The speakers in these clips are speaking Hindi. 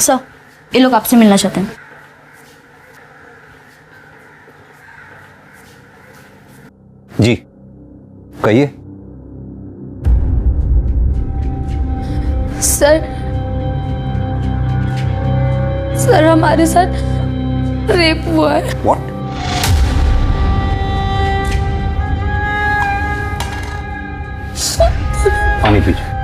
सर, ये लोग आपसे मिलना चाहते हैं। जी कहिए। सर हमारे साथ रेप हुआ है। व्हाट? पानी पीजिए।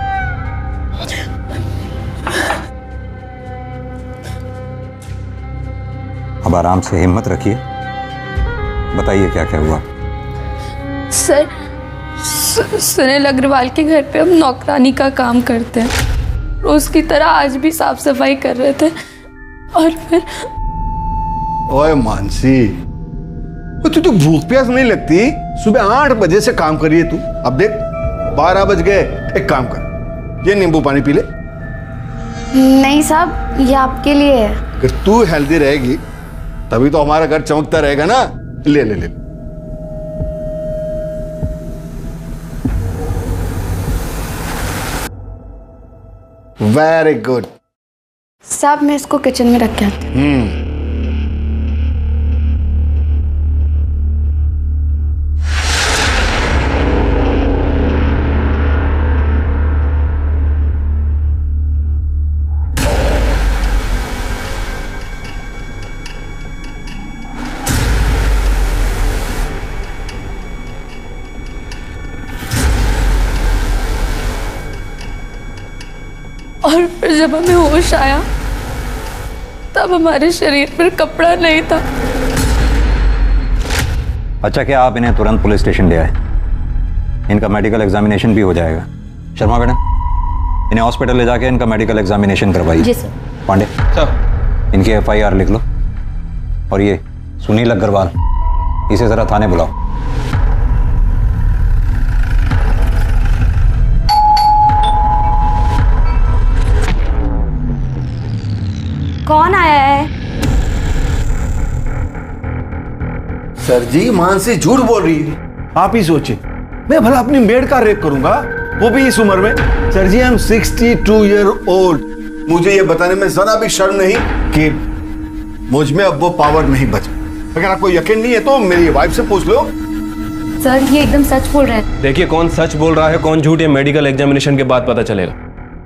अब आराम से हिम्मत रखिए, बताइए क्या क्या हुआ। सर सुनील अग्रवाल के घर पे हम नौकरानी का काम करते हैं। रोज की तरह आज भी साफ सफाई कर रहे थे और फिर। ओए मानसी, तू भूख प्यास नहीं लगती? सुबह 8 बजे से काम करिए तू, अब देख 12 बज गए। एक काम कर, ये नींबू पानी पी ले। नहीं साहब, ये आपके लिए है। अगर तू हेल्दी रहेगी तभी तो हमारा घर चमकता रहेगा ना। ले ले ले। Very good. साहब मैं इसको किचन में रख के आती हूँ। और फिर जब हमें होश आया तब हमारे शरीर पर कपड़ा नहीं था। अच्छा, क्या आप इन्हें तुरंत पुलिस स्टेशन ले आए? इनका मेडिकल एग्जामिनेशन भी हो जाएगा। शर्मा मैडम, इन्हें हॉस्पिटल ले जाके इनका मेडिकल एग्जामिनेशन करवाइए। जी सर। पांडे सर, इनकी FIR लिख लो। और ये सुनील अग्रवाल, इसे जरा थाने बुलाओ। कौन आया है? सर जी, मानसी झूठ बोल रही है। आप ही सोचिए, मैं भला अपनी मेड का रेप करूंगा, वो भी इस उम्र में? Sir ji, I am 62 year old. मुझे ये बताने में जरा भी शर्म नहीं कि मुझ में अब वो पावर नहीं बचा। अगर आपको यकीन नहीं है तो मेरी वाइफ से पूछ लो। सर ये एकदम सच बोल रहे हैं। देखिए, कौन सच बोल रहा है कौन झूठ, ये मेडिकल एग्जामिनेशन के बाद पता चलेगा।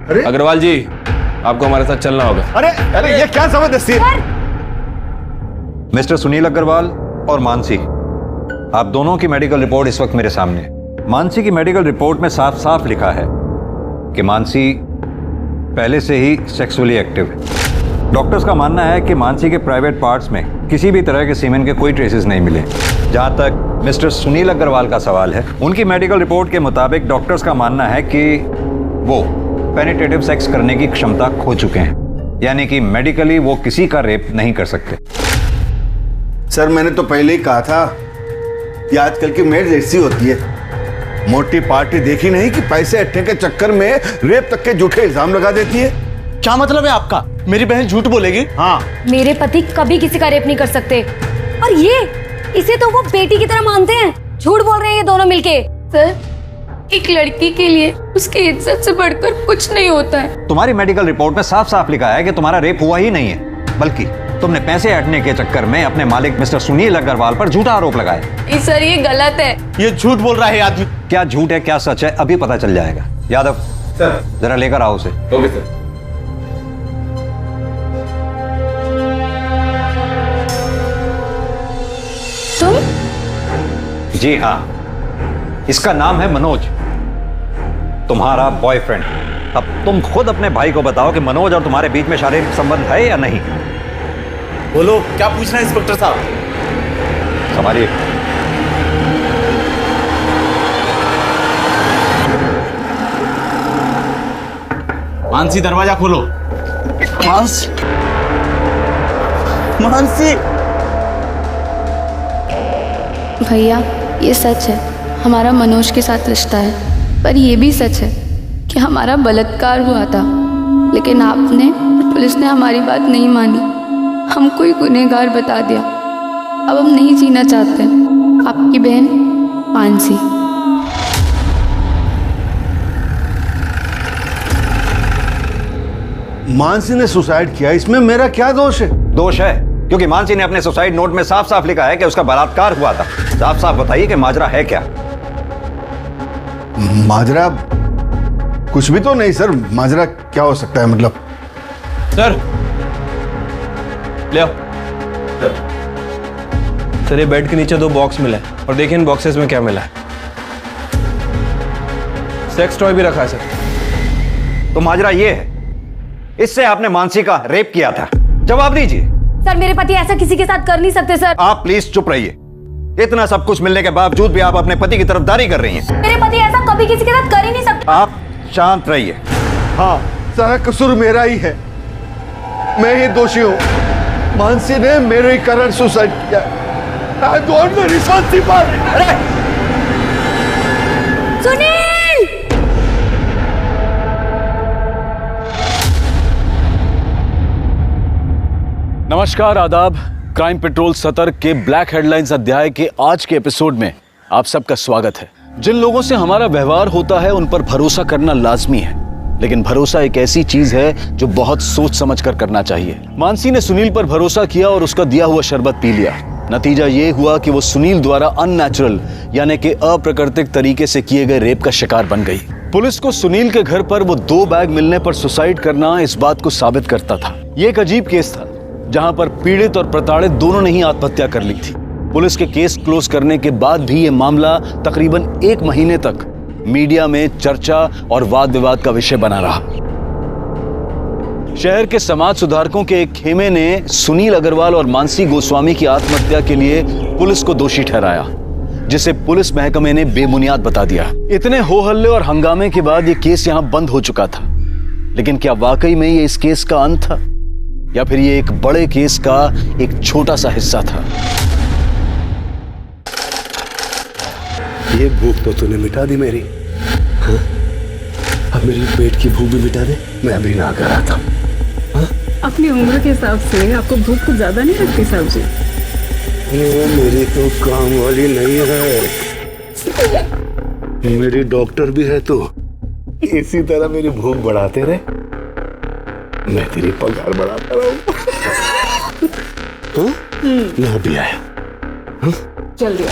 अरे अग्रवाल जी, आपको हमारे साथ चलना होगा। अरे अरे, ये क्या जबरदस्ती है? मिस्टर सुनील अग्रवाल और मानसी, आप दोनों की मेडिकल रिपोर्ट इस वक्त मेरे सामने है। मानसी की मेडिकल रिपोर्ट में साफ साफ लिखा है कि मानसी पहले से ही सेक्सुअली एक्टिव है। डॉक्टर्स का मानना है कि मानसी के प्राइवेट पार्ट्स में किसी भी तरह के सीमेन के कोई ट्रेसेस नहीं मिले। जहां तक मिस्टर सुनील अग्रवाल का सवाल है, उनकी मेडिकल रिपोर्ट के मुताबिक डॉक्टर्स का मानना है कि वो पेनिट्रेटिव सेक्स करने की क्षमता खो चुके हैं, यानी कि मेडिकली वो किसी का रेप नहीं कर सकते। सर, मैंने तो पहले ही कहा था, ये आजकल की मेड ऐसी होती है, मोटी पार्टी देखी नहीं कि पैसे इकट्ठे के चक्कर में रेप तक के झूठे इल्जाम लगा देती है। क्या मतलब है आपका? मेरी बहन झूठ बोलेगी? हाँ, मेरे पति कभी किसी का रेप नहीं कर सकते। और ये इसे तो वो बेटी की तरह मानते हैं। झूठ बोल रहे हैं ये दोनों मिलके। सर, एक लड़की के लिए उसकी इज्जत से बढ़कर कुछ नहीं होता है। तुम्हारी मेडिकल रिपोर्ट में साफ साफ लिखा है कि तुम्हारा रेप हुआ ही नहीं है, बल्कि तुमने पैसे हटने के चक्कर में अपने मालिक मिस्टर सुनील अग्रवाल पर झूठा आरोप लगाया। सर ये गलत है। ये झूठ बोल रहा है आदमी। क्या झूठ है क्या सच है अभी पता चल जाएगा। यादव सर। जरा लेकर आओ उसे। Okay sir. तुम? जी हाँ, इसका नाम है मनोज, तुम्हारा बॉयफ्रेंड। अब तुम खुद अपने भाई को बताओ कि मनोज और तुम्हारे बीच में शारीरिक संबंध है या नहीं। बोलो, क्या पूछ रहे हैं इंस्पेक्टर साहब? संभालिए। मानसी, दरवाजा खोलो। मानसी। भैया ये सच है, हमारा मनोज के साथ रिश्ता है, पर ये भी सच है कि हमारा बलात्कार हुआ था, लेकिन आपने और पुलिस ने हमारी बात नहीं मानी, हमको ही गुनहगार बता दिया। अब हम नहीं जीना चाहते। आपकी बहन मानसी। मानसी ने सुसाइड किया, इसमें मेरा क्या दोष है? दोष है क्योंकि मानसी ने अपने सुसाइड नोट में साफ साफ लिखा है कि उसका बलात्कार हुआ था। साफ साफ बताइए कि माजरा है क्या? माजरा कुछ भी तो नहीं सर। माजरा क्या हो सकता है मतलब? सर ले आओ। सर ये बेड के नीचे 2 बॉक्स मिले हैं और देखिए इन बॉक्सेस में क्या मिला है। सेक्स टॉय भी रखा है सर। तो माजरा ये है, इससे आपने मानसी का रेप किया था। जवाब दीजिए। सर मेरे पति ऐसा किसी के साथ कर नहीं सकते सर। आप प्लीज चुप रहिए। इतना सब कुछ मिलने के बावजूद भी आप अपने पति की तरफदारी कर रही हैं। मेरे पति ऐसा कभी किसी के साथ कर ही नहीं सकते। आप शांत रहिए। हाँ, सारा कसूर मेरा ही है। मैं ही दोषी हूँ। मानसी ने मेरे कारण सुसाइड किया। I don't know responsible। Sunil! नमस्कार, आदाब। क्राइम पेट्रोल सतर्क के ब्लैक हेडलाइंस अध्याय के आज के एपिसोड में आप सबका स्वागत है। जिन लोगों से हमारा व्यवहार होता है उन पर भरोसा करना लाजमी है, लेकिन भरोसा एक ऐसी चीज है जो बहुत सोच समझ कर करना चाहिए। मानसी ने सुनील पर भरोसा किया और उसका दिया हुआ शरबत पी लिया। नतीजा ये हुआ कि वो सुनील द्वारा अननेचुरल यानी कि अप्राकृतिक तरीके से किए गए रेप का शिकार बन गई। पुलिस को सुनील के घर पर वो 2 बैग मिलने पर सुसाइड करना इस बात को साबित करता था। ये एक अजीब केस था जहां पर पीड़ित और प्रताड़ित दोनों ने ही आत्महत्या कर ली थी। पुलिस के केस क्लोज करने के बाद भी ये मामला तकरीबन 1 महीने तक मीडिया में चर्चा और वाद विवाद का विषय बना रहा। शहर के समाज सुधारकों के एक खेमे ने सुनील अग्रवाल और मानसी गोस्वामी की आत्महत्या के लिए पुलिस को दोषी ठहराया, जिसे पुलिस महकमे ने बेबुनियाद बता दिया। इतने हो हल्ले और हंगामे के बाद ये केस यहां बंद हो चुका था, लेकिन क्या वाकई में ये इस केस का अंत था या फिर ये एक बड़े केस का एक छोटा सा हिस्सा था? ये भूख तो तूने मिटा दी मेरी। हाँ? अब मेरी पेट की भूख भी मिटा दे। मैं अभी ना कर रहा था। हाँ? अपनी उम्र के हिसाब से आपको भूख कुछ ज्यादा नहीं लगती साहब जी? ये मेरी तो काम वाली नहीं है, मेरी डॉक्टर भी है। तो इसी तरह मेरी भूख बढ़ाते रहे, मैं तेरी पगार बढ़ाता रहूं। हाँ? मैं अभी आया। हाँ? जल्दी आ।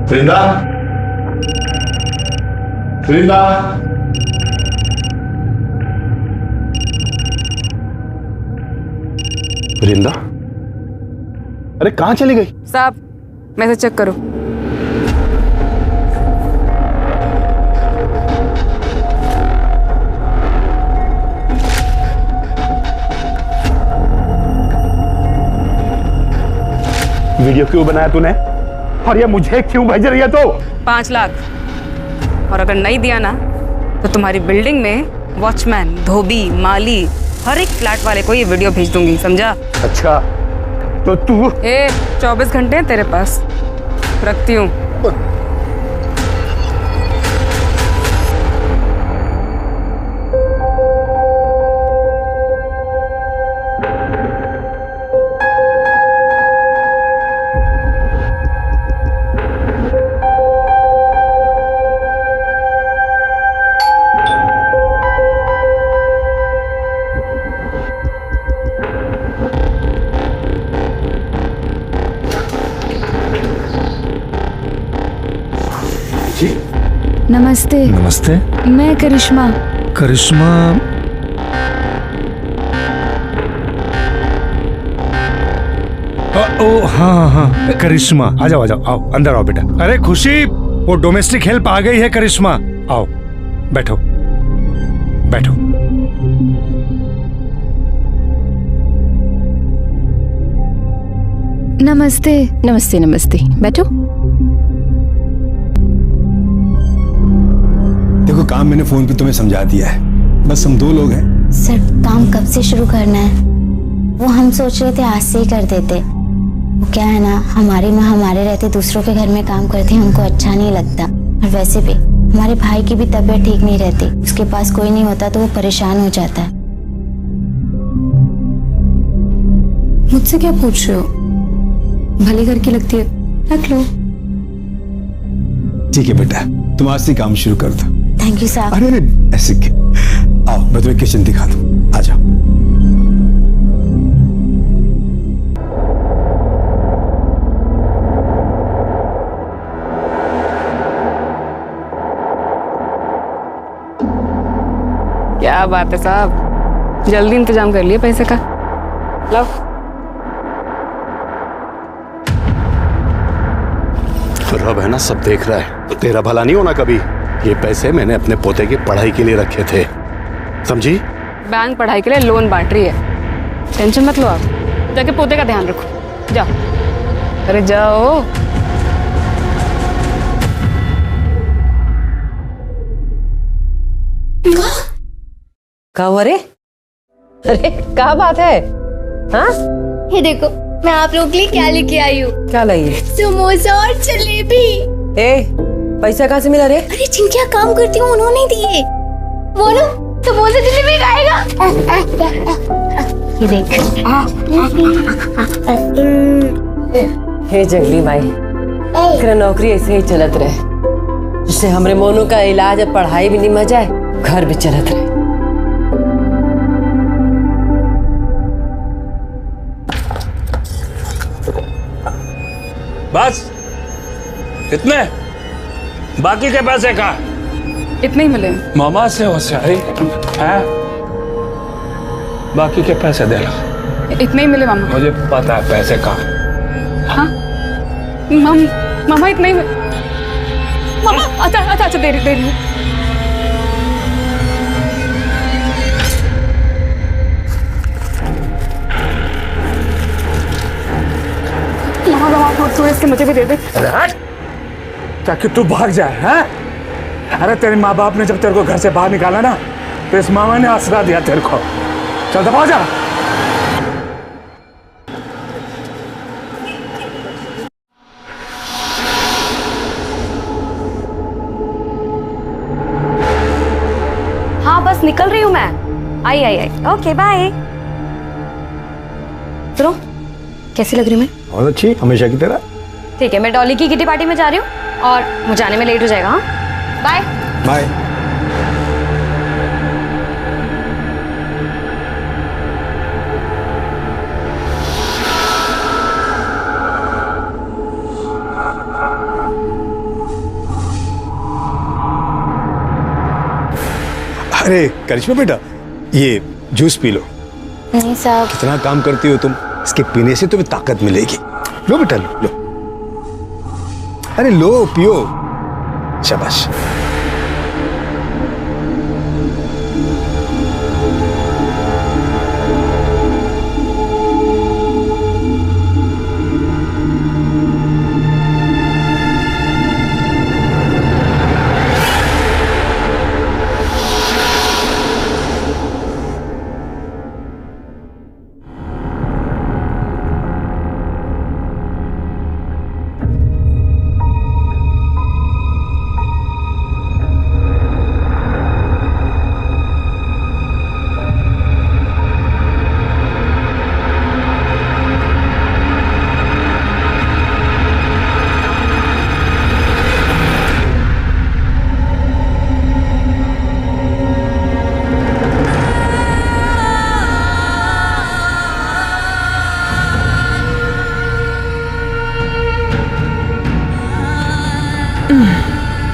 वृंदा, वृंदा, वृंदा, अरे कहां चली गई? साहब मैसेज चेक करो। वीडियो क्यों बनाया तूने और ये मुझे क्यों भेज रही है? तो 5 लाख, और अगर नहीं दिया ना तो तुम्हारी बिल्डिंग में वॉचमैन, धोबी, माली, हर एक फ्लैट वाले को ये वीडियो भेज दूंगी, समझा? अच्छा तो तू 24 घंटे हैं तेरे पास, रखती हूँ। नमस्ते। नमस्ते। मैं करिश्मा। करिश्मा? ओ हाँ हाँ करिश्मा, आ जाओ आ जाओ, आओ अंदर आओ बेटा। अरे खुशी, वो डोमेस्टिक हेल्प आ गई है करिश्मा, आओ बैठो बैठो। नमस्ते। नमस्ते नमस्ते, बैठो। देखो काम मैंने फोन पे तुम्हें समझा दिया है, बस हम 2 लोग हैं। सर काम कब से शुरू करना है? वो हम सोच रहे थे आज से ही कर देते। वो क्या है ना, हमारी माँ हमारे रहते दूसरों के घर में काम करती है, हमको अच्छा नहीं लगता। और वैसे भी हमारे भाई की भी तबीयत ठीक नहीं रहती, उसके पास कोई नहीं होता तो वो परेशान हो जाता है। मुझसे क्या पूछ रहे हो? भले घर की लगती है, रख लो। ठीक है बेटा, तुम आज से काम शुरू कर दो। थैंक यू साहब। अरे ऐसे आओ, मैं तुम्हें किचन दिखा दूं, आ जाओ। क्या बात है साहब, जल्दी इंतजाम कर लिए पैसे का। लो। रब है ना, सब देख रहा है, तेरा भला नहीं होना कभी। ये पैसे मैंने अपने पोते की पढ़ाई के लिए रखे थे, समझी? बैंक पढ़ाई के लिए लोन बांट रही है, टेंशन मत लो आप। जाके पोते का ध्यान रखो, जाओ। अरे जाओ। क्या हुआ रे? अरे क्या बात है? हाँ? ये देखो, मैं आप लोगों के लिए क्या लेके आई हूँ। क्या लाई है? समोसा और जलेबी। पैसा कहाँ से मिला रे? अरे जिनके यहाँ काम करती हूँ उन्होंने दिए। वो ना समोसा जलेबी खाएगा। ये देख। हे जंगली माई, तेरा नौकरी ऐसे ही चलत रहे, जिससे हमरे मोनू का इलाज और पढ़ाई भी निमह जाए, घर भी चलत रहे। बस इतने? बाकी के पैसे कहाँ? इतने ही मिले मामा से होशियारी है, बाकी के पैसे दे लो। इतने ही मिले मामा। मुझे पता है पैसे कहाँ। हाँ मामा इतने ही मामा। अच्छा दे रही हूँ। मामा इसके मुझे भी दे दे। अरे हट, ताकि तू भाग जाए। हैं? अरे तेरे माँ बाप ने जब तेरे को घर से बाहर निकाला ना, तो इस मामा ने आसरा दिया तेरे को। चल दबा जा। हाँ बस निकल रही हूँ मैं। आई। Okay bye. सुनो, कैसी लग रही हूँ मैं? बहुत अच्छी, हमेशा की तरह। ठीक है, मैं डॉली की किटी पार्टी में जा रही हूँ और मुझे आने में लेट हो जाएगा। हाँ बाय बाय। अरे करिश्मा बेटा, ये जूस पी लो। नहीं साहब। कितना काम करती हो तुम, इसके पीने से तुम्हें ताकत मिलेगी। लो बेटा लो। अरे लो, पियो। शाबाश।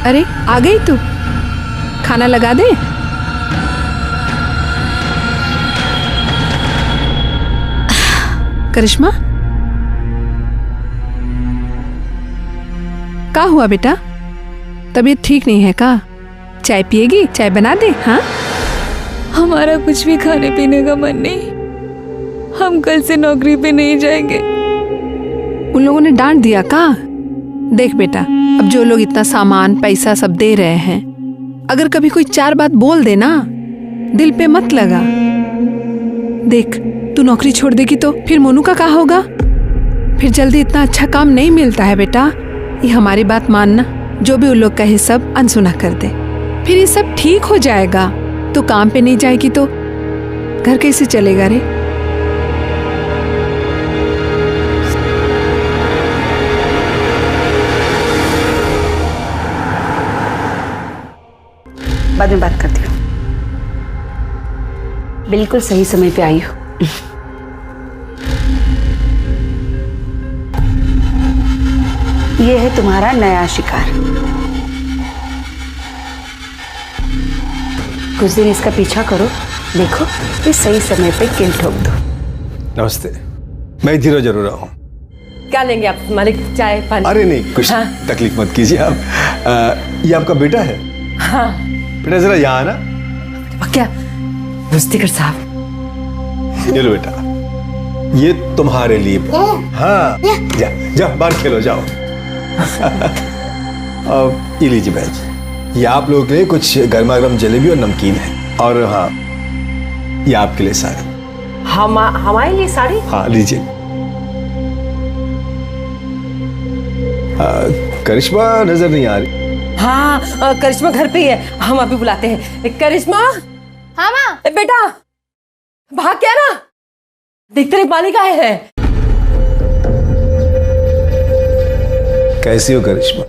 अरे आ गई तू, खाना लगा दे। करिश्मा, क्या हुआ बेटा? तबीयत ठीक नहीं है का? चाय पिएगी? चाय बना दे। हाँ, हमारा कुछ भी खाने पीने का मन नहीं, हम कल से नौकरी पे नहीं जाएंगे। उन लोगों ने डांट दिया का? देख बेटा, अब जो लोग इतना सामान पैसा सब दे रहे हैं, अगर कभी कोई चार बात बोल दे ना, दिल पे मत लगा। देख, तू नौकरी छोड़ देगी तो फिर मोनू का क्या होगा? फिर जल्दी इतना अच्छा काम नहीं मिलता है बेटा। ये हमारी बात मानना, जो भी उन लोग कहे सब अनसुना कर दे, फिर ये सब ठीक हो जाएगा। तो काम पे नहीं जाएगी तो घर कैसे चलेगा रे? बाद में बात करती हूँ। बिल्कुल सही समय पे आई हो। ये है तुम्हारा नया शिकार। कुछ दिन इसका पीछा करो, देखो ये सही समय पे किल ठोक दो। नमस्ते, मैं धीरे जरूर आऊँ। क्या लेंगे आप मालिक, चाय पानी? अरे नहीं, कुछ हाँ? तकलीफ मत कीजिए आप। ये आपका बेटा है? हाँ। बेटा जरा यहाँ आना। क्या मुस्तिकर साहब? ये लो बेटा, ये तुम्हारे लिए। हाँ, जा जा बाहर खेलो, जाओ। अब ये लीजिए बहन जी, ये आप लोगों के लिए कुछ गर्मा गर्म जलेबी और नमकीन है। और हाँ, ये आपके लिए साड़ी। हमारे लिए साड़ी? हाँ लीजिए। करिश्मा नजर नहीं आ रही। हाँ, करिश्मा घर पे ही है, हम अभी बुलाते हैं। करिश्मा। हाँ माँ। बेटा भाग क्या ना, देखते रहे मालिक आए हैं। कैसी हो करिश्मा?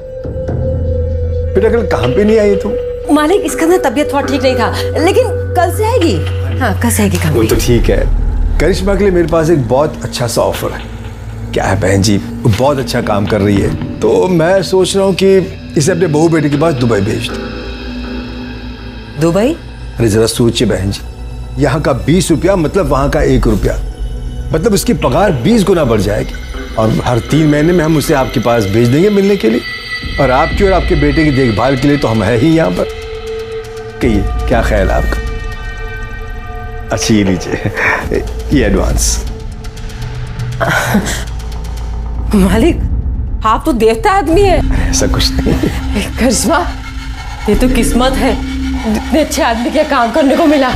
बेटा कल काम पे नहीं आई तुम? मालिक इसका ना तबीयत थोड़ा ठीक नहीं था, लेकिन कल से आएगी। हाँ कल से आएगी काम पे। वो तो ठीक है। करिश्मा के लिए मेरे पास एक बहुत अच्छा सा ऑफर है। क्या है बहन जी, वो बहुत अच्छा काम कर रही है, तो मैं सोच रहा हूँ कि इसे अपने बहू बेटे के पास दुबई भेज दूं। दुबई? अरे जरा सोचिए बहन जी, यहाँ का 20 रुपया मतलब वहाँ का 1 रुपया, मतलब उसकी पगार 20 गुना बढ़ जाएगी। और हर 3 महीने में हम उसे आपके पास भेज देंगे मिलने के लिए, और आपकी और आपके बेटे की देखभाल के लिए तो हम है ही यहाँ पर। कहिए क्या ख्याल है आपका? अच्छी ये लीजिए, ये एडवांस। मालिक आप तो देवता आदमी है। ऐसा कुछ नहीं। करिश्मा ये तो किस्मत है, इतने अच्छे आदमी के काम करने को मिला।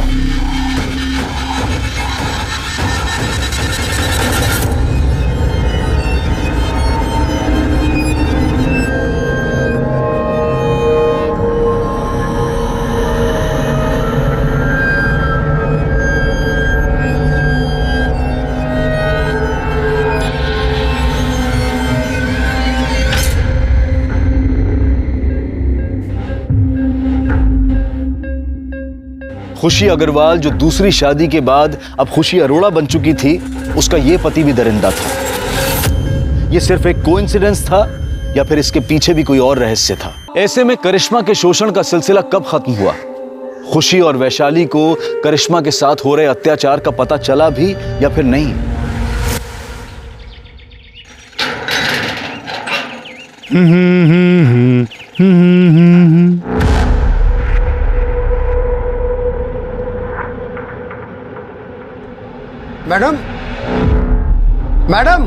खुशी अग्रवाल जो दूसरी शादी के बाद अब खुशी अरोड़ा बन चुकी थी, उसका ये पति भी दरिंदा था। ये सिर्फ एक कोइंसिडेंस था या फिर इसके पीछे भी कोई और रहस्य था? ऐसे में करिश्मा के शोषण का सिलसिला कब खत्म हुआ? खुशी और वैशाली को करिश्मा के साथ हो रहे अत्याचार का पता चला भी या फिर नहीं? मैडम, मैडम,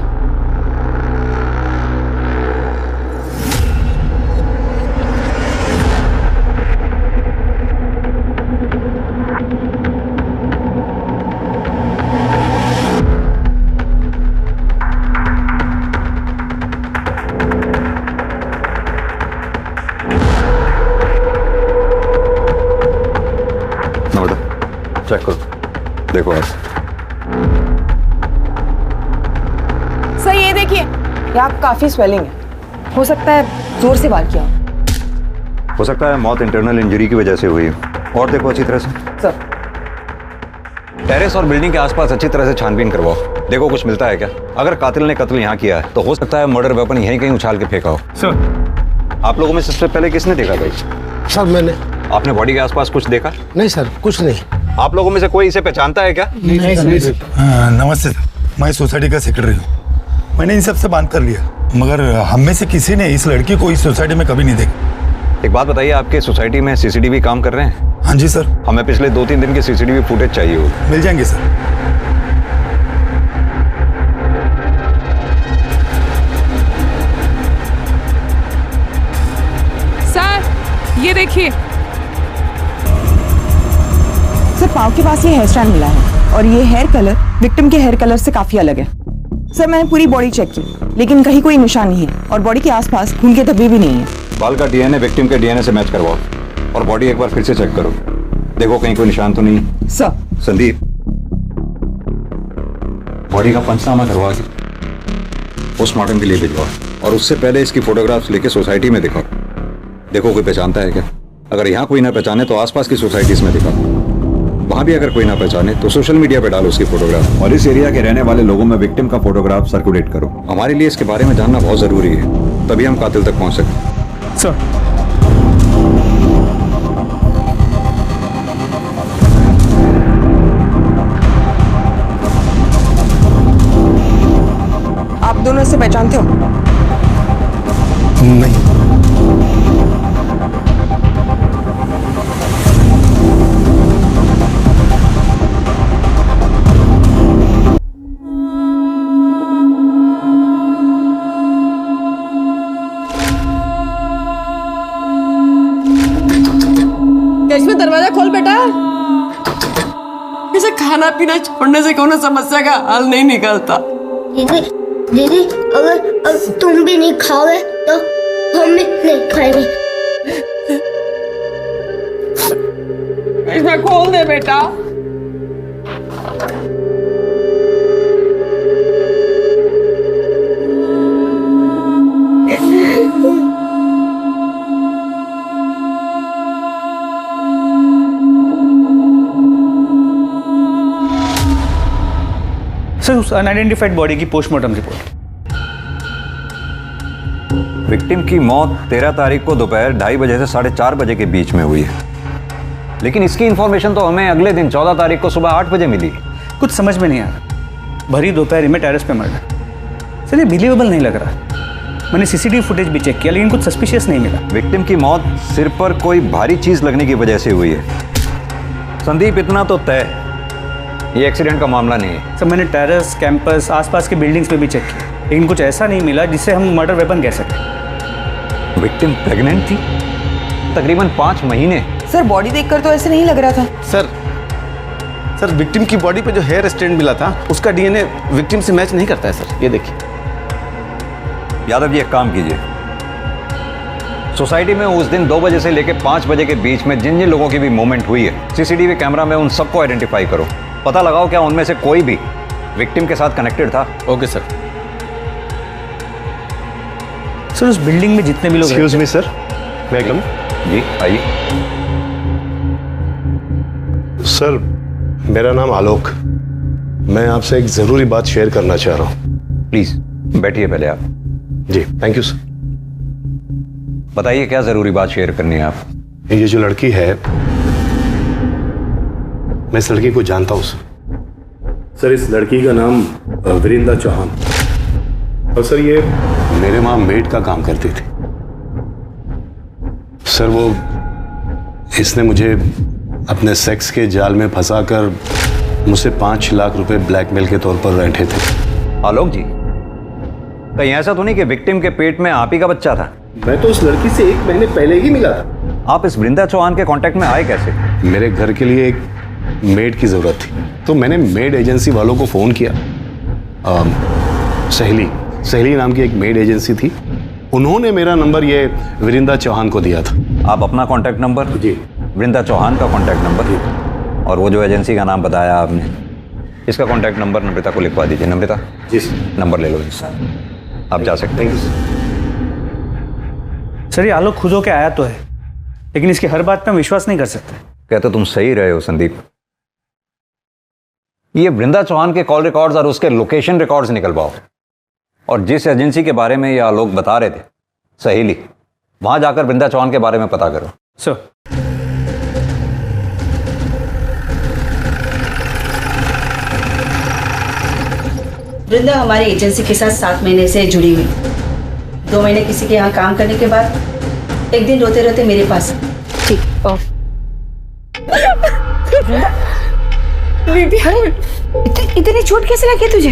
चेक करो, देखो आप। सर ये देखिए, यहाँ काफी स्वेलिंग है, हो सकता है जोर से वार किया हो सकता है मौत इंटरनल इंजरी की वजह से हुई हो। और देखो अच्छी तरह से। सर टेरेस और बिल्डिंग के आसपास अच्छी तरह से छानबीन करवाओ, देखो कुछ मिलता है क्या। अगर कातिल ने कत्ल यहाँ किया है तो हो सकता है मर्डर वेपन यहीं कहीं उछाल के फेंका हो। सर आप लोगों में सबसे पहले किसने देखा भाई? सर मैंने। आपने बॉडी के आसपास कुछ देखा? नहीं सर, कुछ नहीं। आप लोगों में से कोई इसे पहचानता है क्या? नहीं सर। नमस्ते सर, मैं सोसाइटी का सेक्रेटरी हूँ। मैंने इन सबसे बात कर लिया, मगर हम में से किसी ने इस लड़की को इस सोसाइटी में कभी नहीं देखा। एक बात बताइए, आपके सोसाइटी में सीसीटीवी काम कर रहे हैं? हाँ जी सर। हमें पिछले 2-3 दिन के सीसीटीवी फुटेज चाहिए होगी। मिल जाएंगे सर। सर ये देखिए, सर पाँव के पास ये हेयर स्टाइल मिला है और ये हेयर कलर विक्टिम के हेयर कलर से काफी अलग है। सर मैंने पूरी बॉडी चेक की, लेकिन कहीं कोई निशान नहीं है और बॉडी के आसपास खून के धब्बे भी नहीं है। बाल का डीएनए विक्टिम के डीएनए से मैच करवाओ और बॉडी एक बार फिर से चेक करो, देखो कहीं कोई निशान तो नहीं। सर। संदीप, बॉडी का पंचनामा करवा के पोस्टमार्टम के लिए भिजवाओ और उससे पहले इसकी फोटोग्राफ्स लेके सोसाइटी में दिखाओ, देखो कोई पहचानता है क्या। अगर यहाँ कोई ना पहचाने तो आसपास की सोसाइटीज में दिखा, वहां भी अगर कोई ना पहचाने तो सोशल मीडिया पे डालो उसकी फोटोग्राफ, और इस एरिया के रहने वाले लोगों में विक्टिम का फोटोग्राफ सर्कुलेट करो। हमारे लिए इसके बारे में जानना बहुत जरूरी है, तभी हम कातिल तक पहुंच सकें। सर आप दोनों इसे पहचानते हो? नहीं। करिश्मा दरवाजा खोल बेटा। इसे खाना पीना छोड़ने से कोनो समस्या का हल नहीं निकलता। दीदी दीदी, अगर तुम भी नहीं खाओगे तो हम भी नहीं खाएंगे। करिश्मा खोल दे बेटा। सर, उस अनआइडेंटिफाइड बॉडी की पोस्टमार्टम रिपोर्ट। विक्टिम की मौत 13 तारीख को दोपहर 2:30 बजे से 4:30 बजे के बीच में हुई है, लेकिन इसकी इंफॉर्मेशन तो हमें अगले दिन 14 तारीख को सुबह 8 बजे मिली। कुछ समझ में नहीं आ रहा। भरी दोपहर में टेरेस पे मर्डर। सर, ये बिलीवेबल नहीं लग रहा। मैंने सीसीटीवी फुटेज भी चेक किया, लेकिन कुछ सस्पिशियस नहीं मिला। विक्टिम की मौत सिर पर कोई भारी चीज लगने की वजह से हुई है। संदीप, इतना तो तय, ये एक्सीडेंट का मामला नहीं है। सर, मैंने टेरेस, कैंपस, आसपास के बिल्डिंग्स में भी चेक किया, लेकिन कुछ ऐसा नहीं मिला जिससे हम मर्डर वेपन कह सकें। विक्टिम प्रेग्नेंट थी, तकरीबन 5 महीने। सर, बॉडी देखकर तो ऐसे नहीं लग रहा था। सर विक्टिम की बॉडी पे जो हेयर स्टैंड मिला था उसका डीएनए विक्टिम से मैच नहीं करता है सर। ये देखिए। यादव जी, एक काम कीजिए, सोसाइटी में उस दिन 2 बजे से लेकर 5 बजे के बीच में जिन जिन लोगों की भी मूवमेंट हुई है, सीसीटीवी कैमरा में उन सबको आइडेंटिफाई करो। पता लगाओ क्या उनमें से कोई भी विक्टिम के साथ कनेक्टेड था। Okay sir. सर, उस बिल्डिंग में जितने भी लोग एक्सक्यूज मी सर, मैं कम? जी आइए। सर, मेरा नाम आलोक। मैं आपसे एक जरूरी बात शेयर करना चाह रहा हूं। प्लीज बैठिए पहले आप। जी थैंक यू सर। बताइए क्या जरूरी बात शेयर करनी है आप? ये जो लड़की है, मैं इस लड़की को जानता हूं सर। इस लड़की का नाम वृंदा चौहान, और सर ये मेरे वहां मेड का काम करती थी। सर वो इसने मुझे अपने सेक्स के जाल में फंसाकर मुझसे 5 लाख रुपए ब्लैकमेल के तौर पर रैंठे थे। आलोक जी, कहीं ऐसा तो नहीं कि विक्टिम के पेट में आप ही का बच्चा था? मैं तो उस लड़की से 1 महीने पहले ही मिला था। आप इस वृंदा चौहान के कांटेक्ट में आए कैसे? मेरे घर के लिए एक मेड की जरूरत थी, तो मैंने मेड एजेंसी वालों को फोन किया। सहेली नाम की एक मेड एजेंसी थी, उन्होंने मेरा नंबर ये वृंदा चौहान को दिया था। आप अपना कांटेक्ट नंबर? जी। वृंदा चौहान का कांटेक्ट नंबर? और वो जो एजेंसी का नाम बताया आपने, इसका कांटेक्ट नंबर नम्रता को लिखवा दीजिए। नम्रता जी नंबर ले लो इसका, आप जा सकते हैं। सर, ये आलोक खुद होके आया तो है, लेकिन इसकी हर बात पे हम विश्वास नहीं कर सकते। कहते तुम सही रहे हो संदीप। ये वृंदा चौहान के कॉल रिकॉर्ड्स और उसके लोकेशन रिकॉर्ड्स निकलवाओ, और जिस एजेंसी के बारे में ये आलोक बता रहे थे, सहेली, वहां जाकर वृंदा चौहान के बारे में पता करो। सर, वृंदा हमारी एजेंसी के साथ 7 महीने से जुड़ी हुई। 2 महीने किसी के यहाँ काम करने के बाद एक दिन रोते रोते मेरे पास। ठीक। दीदी, इतनी चोट कैसे लगी तुझे?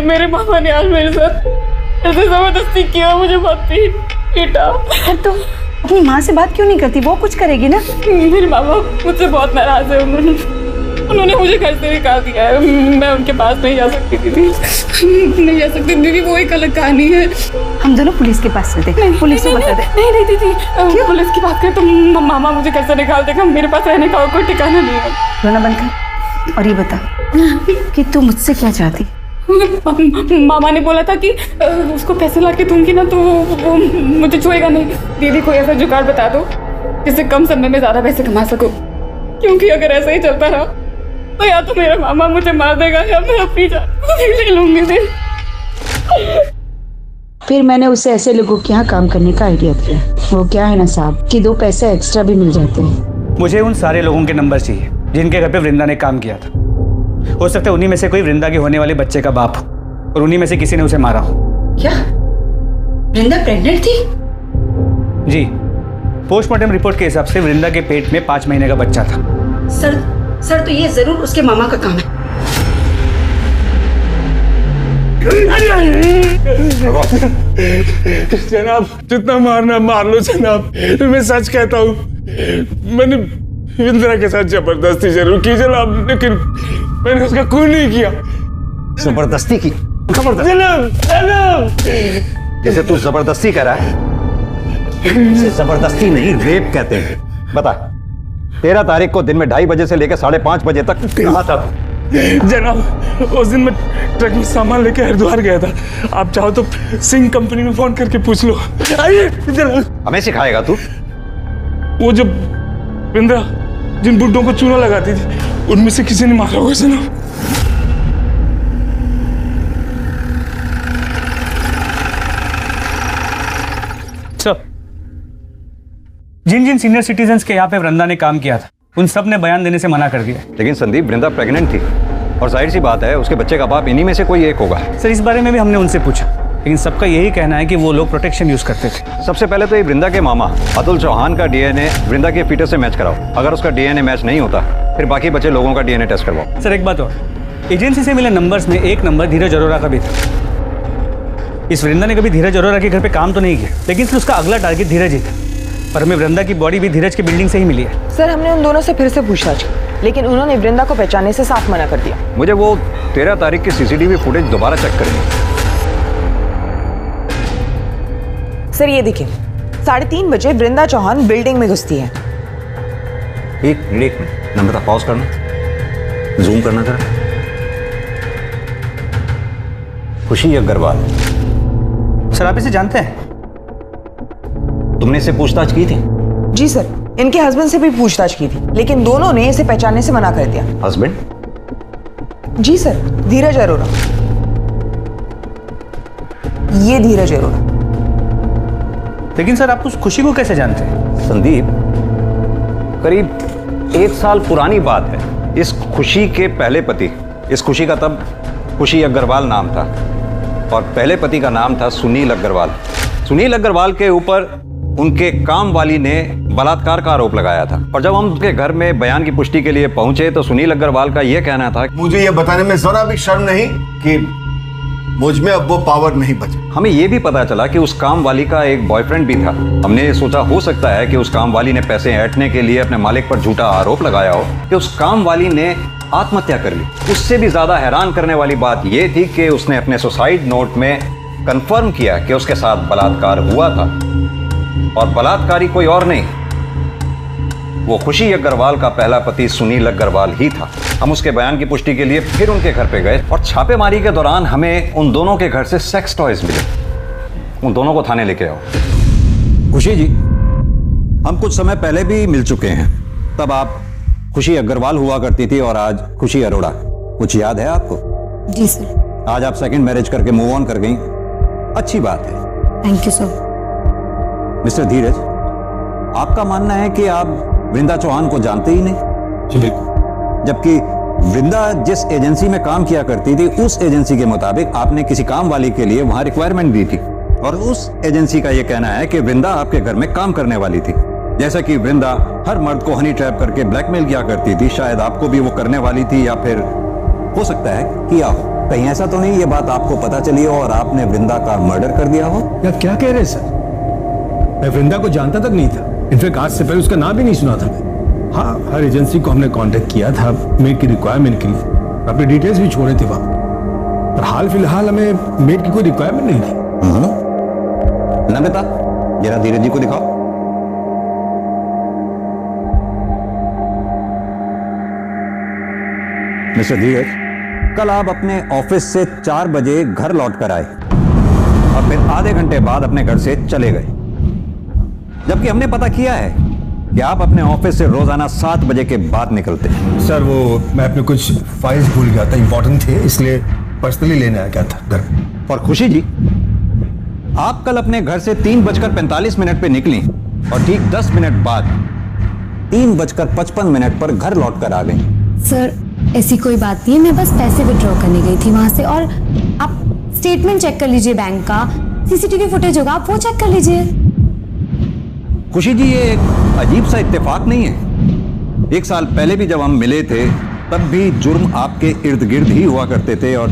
मेरे मामा ने आज मेरे साथ ऐसे जबरदस्ती किया, मुझे बहुत पीटा। तुम अपनी माँ से बात क्यों नहीं करती? वो कुछ करेगी ना। मेरे मामा मुझसे बहुत नाराज है। उन्होंने मुझे घर से निकाल दिया है। मैं उनके पास नहीं जा सकती दीदी, नहीं जा सकती दीदी। वो एक अलग कहानी है। हम दोनों पुलिस के पास चलते हैं, पुलिस को बता दे। नहीं दीदी, पुलिस की बात करें तो मामा मुझे घर से निकाल देगा। मेरे पास रहने का कोई ठिकाना नहीं है। रोना बंद कर और ये बता कि तू मुझसे क्या चाहती? मामा ने बोला था कि उसको पैसे ला के दूंगी ना तो वो मुझे छुएगा नहीं। दीदी कोई ऐसा जुगाड़ बता दो जिससे कम समय में ज्यादा पैसे कमा सकूं। क्योंकि अगर ऐसा ही चलता रहा तो या तो मेरा मामा मुझे मार देगा या मैं अपनी जान खुद ले लूंगी फिर। फिर मैंने उसे ऐसे लोगों के यहाँ काम करने का आइडिया दिया। वो क्या है ना साहब कि 2 पैसे एक्स्ट्रा भी मिल जाते हैं। मुझे उन सारे लोगों के नंबर चाहिए जिनके घर पे वृंदा ने काम किया था। हो सकता है उन्हीं में से कोई वृंदा के होने वाले बच्चे का बाप हो और उन्हीं में से किसी ने उसे मारा हो। क्या वृंदा प्रेग्नेंट थी? जी, पोस्टमार्टम रिपोर्ट के हिसाब से वृंदा के पेट में 5 महीने का बच्चा था। सर तो ये जरूर उसके मामा का काम है। जनाब जितना मारना मार लो जनाब, मैं सच कहता हूँ मैंने इंदिरा के साथ जबरदस्ती जरूर की जनाब, लेकिन मैंने उसका खून नहीं किया। जबरदस्ती की? जनाब जैसे तू जबरदस्ती कर रहा है, इसे जबरदस्ती नहीं रेप कहते हैं। बता 13 तारीख को दिन में 2:30 बजे से लेकर 5:30 बजे तक कहाँ था? जनाब उस दिन मैं ट्रक में सामान लेके हरिद्वार गया था। आप चाहो तो सिंह कंपनी में फोन करके पूछ लो। आइए जनाब। हमें सिखाएगा तू? वो जो इंदिरा जिन बुड्ढों को चूना लगाती थी उनमें से किसी ने मारा होगा जनाब। जिन जिन सीनियर सिटीजन्स के यहाँ पे वृंदा ने काम किया था उन सब ने बयान देने से मना कर दिया। लेकिन संदीप, वृंदा प्रेग्नेंट थी और जाहिर सी बात है उसके बच्चे का बाप इन्हीं में से कोई एक होगा। सर इस बारे में भी हमने उनसे पूछा, लेकिन सबका यही कहना है कि वो लोग प्रोटेक्शन यूज करते थे। सबसे पहले तो ये वृंदा के मामा अतुल चौहान का डीएनए वृंदा के फीटस से मैच कराओ। अगर उसका डीएनए मैच नहीं होता फिर बाकी बचे लोगों का डीएनए टेस्ट करवाओ। सर एक बात और, एजेंसी से मिले नंबर्स में एक नंबर धीरज अरोरा का भी था। इस वृंदा ने कभी धीरज अरोरा के घर पे काम तो नहीं किया, लेकिन फिर उसका अगला टारगेट धीरज ही था। पर हमें वृंदा की बॉडी भी धीरज की बिल्डिंग से ही मिली है। सर हमने उन दोनों से फिर से पूछताछ की, लेकिन उन्होंने वृंदा को पहचानने से साफ मना कर दिया। मुझे वो 13 तारीख की सीसीटीवी फुटेज दोबारा चेक करनी। सर ये देखिए 3:30 बजे वृंदा चौहान बिल्डिंग में घुसती है। एक मिनट नम्रता, पॉज करना, जूम करना जरा। खुशी अग्रवाल। सर आप इसे जानते हैं? तुमने इससे पूछताछ की थी? जी सर, इनके हस्बैंड से भी पूछताछ की थी, लेकिन दोनों ने इसे पहचानने से मना कर दिया। हस्बैंड? जी सर, धीरज अरोरा। ये धीरज अरोरा। लेकिन सर आप उस खुशी को कैसे जानते हैं? संदीप, करीब 1 साल पुरानी बात है। इस खुशी के पहले पति, इस खुशी का तब खुशी अग्रवाल नाम था और पहले पति का नाम था सुनील अग्रवाल। सुनील अग्रवाल के ऊपर उनके काम वाली ने बलात्कार का आरोप लगाया था और जब हम उनके घर में बयान की पुष्टि के लिए पहुंचे तो सुनील अग्रवाल का यह कहना था, मुझे यह बताने में जरा भी शर्म नहीं कि मुझ में अब वो पावर नहीं बचा। हमें यह भी पता चला कि उस काम वाली का एक बॉयफ्रेंड भी था। हमने ये सोचा हो सकता है कि उस काम वाली ने पैसे ऐंठने के लिए अपने मालिक पर झूठा आरोप लगाया हो कि उस काम वाली ने आत्महत्या कर ली। उससे भी ज्यादा हैरान करने वाली बात यह थी कि उसने अपने सुसाइड नोट में कंफर्म किया कि उसके साथ बलात्कार हुआ था और बलात्कारी कोई और नहीं, वो खुशी अग्रवाल का पहला पति सुनील अग्रवाल ही था। हम उसके बयान की पुष्टि के लिए फिर उनके घर पे गए और छापेमारी के दौरान हमें उन दोनों के घर से सेक्स टॉयज मिले। उन दोनों को थाने लेके आओ। खुशी जी, हम कुछ समय पहले भी मिल चुके हैं। तब आप खुशी अग्रवाल हुआ करती थी और आज खुशी अरोड़ा। कुछ याद है आपको? जी सर। आज आप सेकंड मैरिज करके मूव ऑन कर गई, अच्छी बात है। Thank you sir. मिस्टर धीरज, आपका मानना है कि आप वृंदा चौहान को जानते ही नहीं? जी बिल्कुल। जबकि वृंदा जिस एजेंसी में काम किया करती थी उस एजेंसी के मुताबिक आपने किसी काम वाली के लिए वहां रिक्वायरमेंट दी थी और उस एजेंसी का यह कहना है कि वृंदा आपके घर में काम करने वाली थी। जैसा कि वृंदा हर मर्द को हनी ट्रैप करके ब्लैकमेल किया करती थी, शायद आपको भी वो करने वाली थी या फिर हो सकता है किया हो। कहीं ऐसा तो नहीं ये बात आपको पता चली हो और आपने वृंदा का मर्डर कर दिया हो? या क्या कह रहे सर? मैं वृंदा को जानता तक नहीं था। इनफैक्ट आज से पहले उसका नाम भी नहीं सुना था मैं। हाँ, हर एजेंसी को हमने कांटेक्ट किया था मेड की रिक्वायरमेंट के लिए, अपने डिटेल्स भी छोड़े थे वहां, पर हाल फिलहाल हमें मेड की कोई रिक्वायरमेंट नहीं थी। नमिता, जरा धीरज जी को दिखाओ। मिस्टर धीरज, कल आप अपने ऑफिस से 4 बजे घर लौट कर आए और फिर आधे घंटे बाद अपने घर से चले गए, जबकि हमने पता किया है कि आप अपने ऑफिस से रोजाना 7 बजे के बाद निकलते हैं। सर वो मैं अपने कुछ फाइल्स भूल गया था, इंपॉर्टेंट थे, इसलिए पर्सनली लेने आ गया था घर। और खुशी जी, आप कल अपने घर से 3:45 पे निकली और ठीक 10 मिनट बाद 3:55 पर घर लौट कर आ गई। सर ऐसी कोई बात नहीं है, मैं बस पैसे विड्रॉ करने गई थी वहां से। और आप स्टेटमेंट चेक कर लीजिए बैंक का, सीसीटीवी फुटेज होगा, आप वो चेक कर लीजिए। खुशी जी, ये एक अजीब सा इत्तेफाक नहीं है? 1 साल पहले भी जब हम मिले थे तब भी जुर्म आपके इर्द गिर्द ही हुआ करते थे और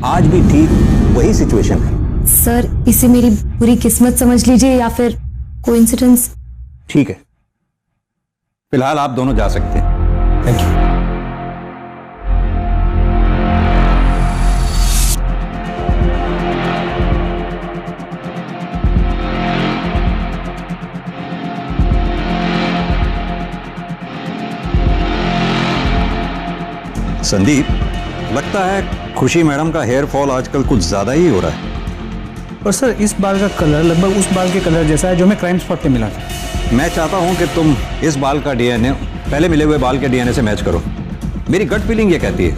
आज भी ठीक वही सिचुएशन है। सर इसे मेरी बुरी किस्मत समझ लीजिए या फिर कोइंसिडेंस। ठीक है, फिलहाल आप दोनों जा सकते हैं। Thank you. संदीप, लगता है खुशी मैडम का हेयर फॉल आजकल कुछ ज्यादा ही हो रहा है। और सर इस बाल का कलर लगभग उस बाल के कलर जैसा है जो हमें क्राइम स्पॉट पे मिला था। मैं चाहता हूं कि तुम इस बाल का डीएनए पहले मिले हुए बाल के डीएनए से मैच करो। मेरी गट फीलिंग ये कहती है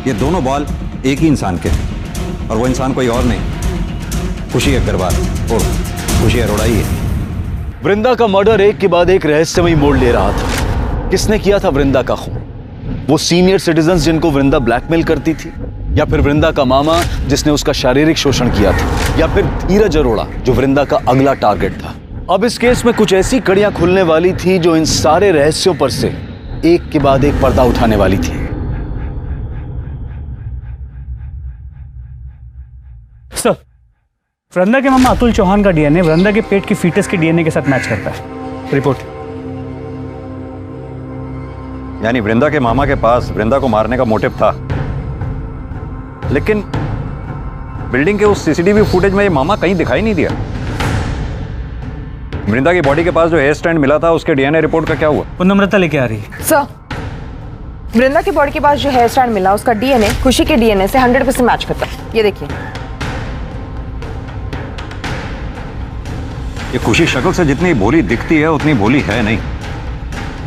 ये दोनों बाल एक ही इंसान के हैं और वो इंसान कोई और नहीं, खुशी अग्रवाल और खुशी अरोड़ा ही है। वृंदा का मर्डर एक के बाद एक रहस्यमयी मोड़ ले रहा था। किसने किया था वृंदा का खून? वो सीनियर सिटीजन्स जिनको वृंदा ब्लैकमेल करती थी, या फिर वृंदा का मामा जिसने उसका शारीरिक शोषण किया था, या फिर धीरज अरोड़ा जो वृंदा का अगला टारगेट था। अब इस केस में कुछ ऐसी कड़ियां खुलने वाली थी जो इन सारे रहस्यों पर से एक के बाद एक पर्दा उठाने वाली थी। सर, वृंदा के मामा अतुल चौहान का डीएनए वृंदा के पेट की फीटस के डीएनए के साथ मैच करता है। रिपोर्ट। यानी वृंदा के मामा के पास वृंदा को मारने का मोटिव था, लेकिन बिल्डिंग के उस सीसीटीवी फुटेज में ये मामा कहीं दिखाई नहीं दिया। वृंदा की बॉडी के पास जो हेयर स्टैंड मिला था उसके डीएनए रिपोर्ट का क्या हुआ? वो नम्रता लेके आ रही है। सर, वृंदा की बॉडी के पास जो हेयर स्टैंड मिला उसका डीएनए खुशी के डीएनए से 100% मैच करता है। ये देखिए। ये खुशी शक्ल से जितनी भोली दिखती है उतनी भोली है नहीं।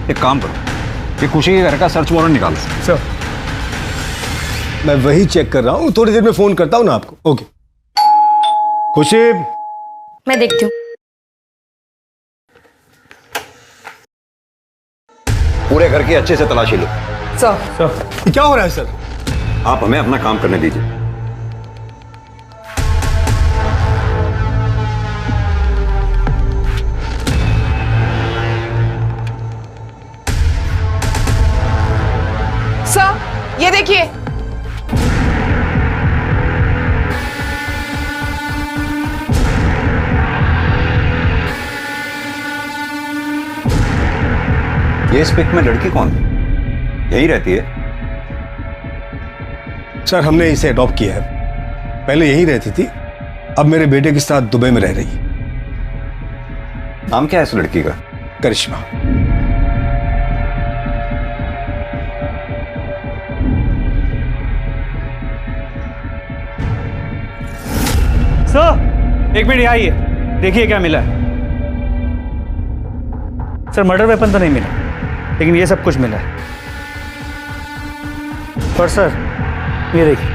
एक काम करो, ये खुशी के घर का सर्च वारंट निकालो। सर, मैं वही चेक कर रहा हूँ, थोड़ी देर में फोन करता हूँ ना आपको। ओके। खुशी, मैं देखती हूँ। पूरे घर की अच्छे से तलाशी लो। सर, क्या हो रहा है सर? आप हमें अपना काम करने दीजिए। सर, ये देखिए। ये इस पिक में लड़की कौन है? यही रहती है? सर, हमने इसे अडॉप्ट किया है। पहले यही रहती थी, अब मेरे बेटे के साथ दुबई में रह रही है। नाम क्या है इस लड़की का? करिश्मा। सर, एक मिनट आइए, देखिए क्या मिला है। सर, मर्डर वेपन तो नहीं मिला, लेकिन ये सब कुछ मिला है। और सर, ये देखिए।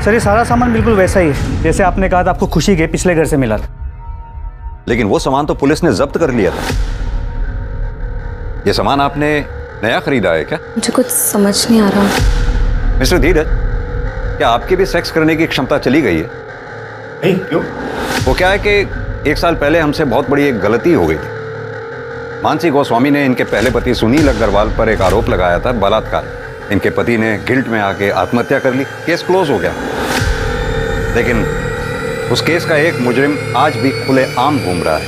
सर, ये सारा सामान बिल्कुल वैसा ही है जैसे आपने कहा था आपको खुशी के पिछले घर से मिला था। लेकिन वो सामान तो पुलिस ने जब्त कर लिया था। ये सामान आपने नया खरीदा है क्या? मुझे कुछ समझ नहीं आ रहा। मिस्टर धीरज, क्या आपकी भी सेक्स करने की क्षमता चली गई है? नहीं, क्यों? वो क्या है कि 1 साल पहले हमसे बहुत बड़ी एक गलती हो गई थी। मानसी गोस्वामी ने इनके पहले पति सुनील अग्रवाल पर एक आरोप लगाया था, बलात्कार। इनके पति ने गिल्ट में आके आत्महत्या कर ली, केस क्लोज हो गया। लेकिन उस केस का एक मुजरिम आज भी खुलेआम घूम रहा है।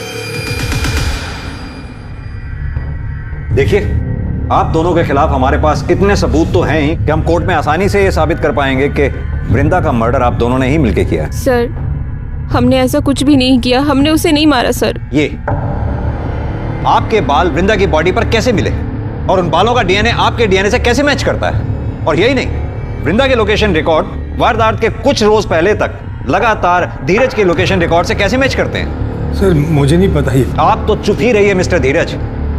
देखिए, आप दोनों के खिलाफ हमारे पास इतने सबूत तो हैं ही कि हम कोर्ट में आसानी से ये साबित कर पाएंगे कि वृंदा का मर्डर आप दोनों ने ही मिलकर किया है। सर, हमने ऐसा कुछ भी नहीं किया, हमने उसे नहीं मारा सर। ये आपके बाल वृंदा की बॉडी पर कैसे मिले और उन बालों का डीएनए आपके डीएनए से कैसे मैच करता है? और यही नहीं, वृंदा के लोकेशन रिकॉर्ड वारदात के कुछ रोज पहले तक लगातार धीरज के लोकेशन रिकॉर्ड से कैसे मैच करते हैं? सर मुझे नहीं पता ये। आप तो चुप ही रहिए मिस्टर धीरज,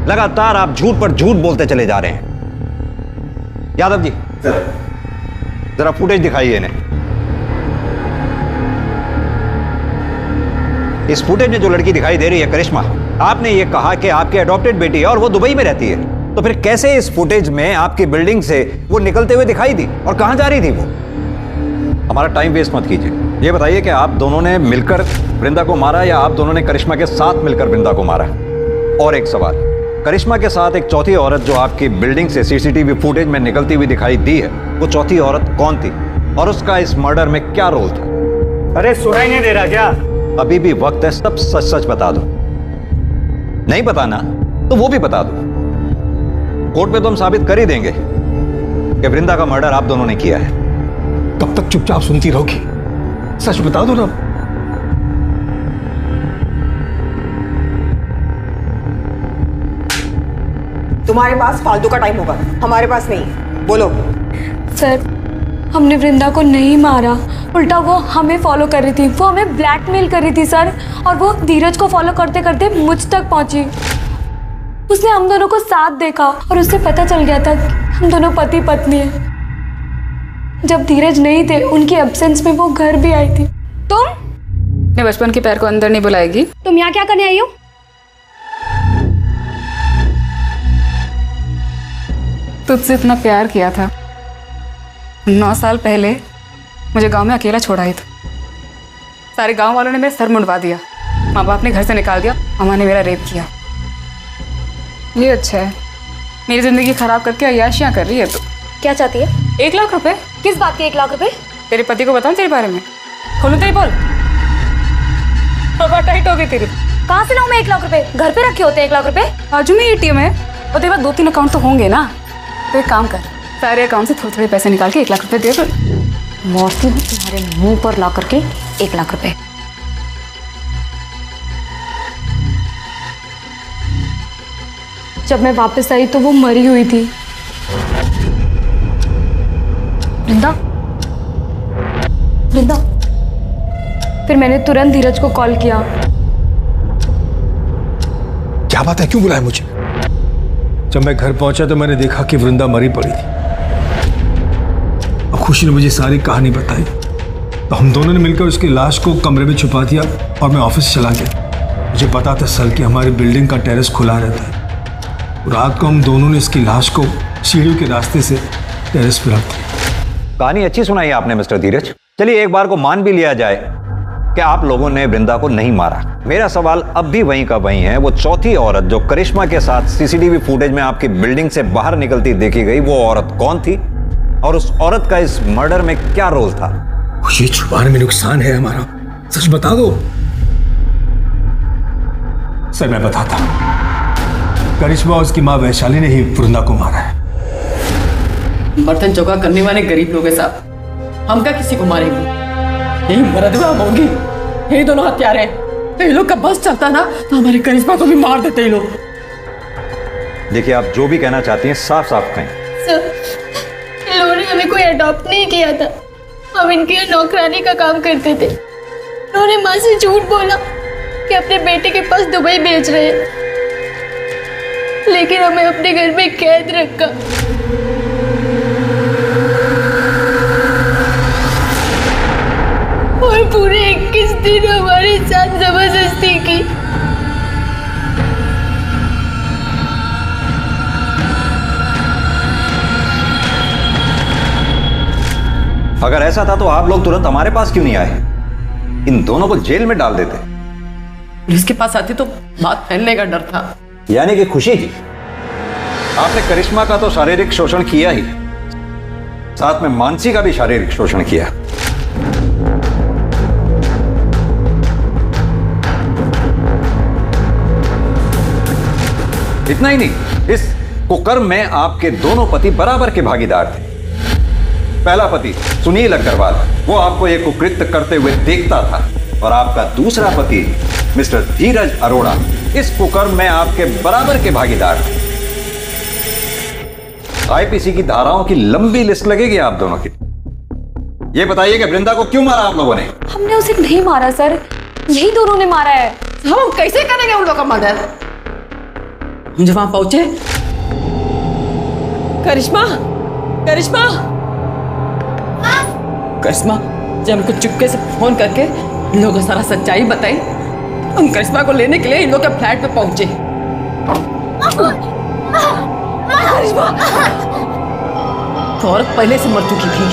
लगातार आप झूठ पर झूठ बोलते चले जा रहे हैं। यादव जी जरा फुटेज दिखाइए इन्हें। इस फुटेज में जो लड़की दिखाई दे रही है करिश्मा, आपने ये कहा कि आपकी अडॉप्टेड बेटी है और वो दुबई में रहती है, तो फिर कैसे इस फुटेज में आपकी बिल्डिंग से वो निकलते हुए दिखाई दी और कहां जा रही थी वो? हमारा टाइम वेस्ट मत कीजिए, ये बताइए कि आप दोनों ने मिलकर वृंदा को मारा या आप दोनों ने करिश्मा के साथ मिलकर वृंदा को मारा? और एक सवाल, करिश्मा के साथ एक चौथी औरत जो आपकी बिल्डिंग से सीसीटीवी फुटेज में निकलती हुई दिखाई दी है, वो चौथी औरत कौन थी और उसका इस मर्डर में क्या रोल था? अरे सुनाई नहीं दे रहा क्या? अभी भी वक्त है, सब सच सच बता दो। नहीं बताना तो वो भी बता दो। कोर्ट में तो हम साबित कर ही देंगे कि वृंदा का मर्डर आप दोनों ने किया है। कब तक चुपचाप सुनती रहोगी? सच बता दो ना। तुम्हारे पास फालतू का टाइम होगा, हमारे पास नहीं। बोलो। सर हमने वृंदा को नहीं मारा, उल्टा वो हमें फॉलो कर रही थी, वो हमें ब्लैकमेल कर रही थी सर, और वो धीरज को फॉलो करते करते मुझ तक पहुंची। उसने हम दोनों को साथ देखा और उससे पता चल गया था कि हम दोनों पति पत्नी हैं। जब धीरज नहीं थे, उनकी एब्सेंस में वो घर भी आई थी। तुम अपने बचपन के पैर को अंदर नहीं बुलाएगी? तुम यहाँ क्या करने आई हो? तुझसे इतना प्यार किया था, 9 साल पहले मुझे गांव में अकेला छोड़ा ही था। सारे गांव वालों ने मेरा सर मुंडवा दिया, माँ बाप ने घर से निकाल दिया, मामा ने मेरा रेप किया। ये अच्छा है, मेरी जिंदगी खराब करके अय्याशियाँ कर रही है। तो क्या चाहती है? 1 लाख रुपए। किस बात के 1 लाख रुपए? तेरे पति को बताऊं तेरे बारे में? खोलूं तेरी बोल, टाइट हो गई तेरी। कहाँ से लाऊं मैं 1 लाख रुपए? घर पे रखे होते 1 लाख रुपए? बाजू में ATM है और तेरे पास 2-3 अकाउंट तो होंगे ना। तो एक काम कर, सारे अकाउंट से थोड़े थोड़े पैसे निकाल के 1 लाख रुपए दे दो। मौसी हूँ तुम्हारे मुंह पर ला करके 1 लाख रुपए। जब मैं वापस आई तो वो मरी हुई थी। वृंदा, वृंदा। फिर मैंने तुरंत धीरज को कॉल किया। क्या बात है, क्यों बुलाया मुझे? जब मैं घर पहुंचा तो मैंने देखा कि वृंदा मरी पड़ी थी। अब खुशी ने मुझे सारी कहानी बताई, तो हम दोनों ने मिलकर उसकी लाश को कमरे में छुपा दिया और मैं ऑफिस चला गया। मुझे पता था सर कि हमारी बिल्डिंग का टेरेस खुला रहता है। रात को हम दोनों ने इसकी लाश को सीढ़ियों के रास्ते से टेरेस पर रख दिया। कहानी अच्छी सुनाई आपने मिस्टर धीरज। चलिए एक बार को मान भी लिया जाए कि आप लोगों ने वृंदा को नहीं मारा। मेरा सवाल अब भी वहीं का वहीं है, वो चौथी औरत जो करिश्मा के साथ सीसीटीवी फुटेज में आपकी बिल्डिंग से बाहर निकलती देखी गई, वो औरत कौन थी और उस औरत का इस मर्डर में क्या रोल था? ये छुपाने में नुकसान है हमारा, सच बता दो। सर मैं बताता हूं, करिश्मा और उसकी मां वैशाली ने ही वृंदा को मारा है। बर्तन चौका करने वाले गरीब लोग हैं साहब, हम क्या किसी को मारेंगे? यही मरदवा होंगी, यही दोनों हत्यारे हैं। तो ये लोग का बस चलता ना तो हमारी करिश्मा को भी मार देते ये लोग। देखिए आप जो भी कहना चाहती हैं साफ साफ कहें। सर, इन लोगों ने हमें कोई अडॉप्ट नहीं किया था, हम इनके यहाँ नौकरानी का काम करते थे। उन्होंने माँ से झूठ बोला कि अपने बेटे के पास दुबई भेज रहे हैं, लेकिन हमें अपने घर में कैद रखा। और पूरे 21 दिन हमारे साथ जबरदस्ती की। अगर ऐसा था तो आप लोग तुरंत हमारे पास क्यों नहीं आए? इन दोनों को जेल में डाल देते। पुलिस के पास आती तो बात फैलने का डर था। यानी कि खुशी जी, आपने करिश्मा का तो शारीरिक शोषण किया ही, साथ में मानसी का भी शारीरिक शोषण किया। इतना ही नहीं, इस कुकर्म में आपके दोनों पति बराबर के भागीदार थे। पहला पति सुनील अग्रवाल, वो आपको ये कुकृत्य करते हुए देखता था, और आपका दूसरा पति मिस्टर धीरज अरोड़ा इस कुकर्म में आपके बराबर के भागीदार थे। आईपीसी की धाराओं की लंबी लिस्ट लगेगी आप दोनों की। ये बताइए कि वृंदा को क्यों मारा आप लोगों ने? हमने उसे नहीं मारा सर, यही दोनों ने मारा है। हम कैसे करेंगे उन लोगों का मर्डर? हम जब वहां पहुंचे, करिश्मा करिश्मा करिश्मा जब हमको चुपके से फोन करके इन लोगों को सारा सच्चाई बताई, हम करिश्मा को लेने के लिए इन लोग के फ्लैट पे पहुंचे। करिश्मा तो औरत पहले से मर चुकी थी।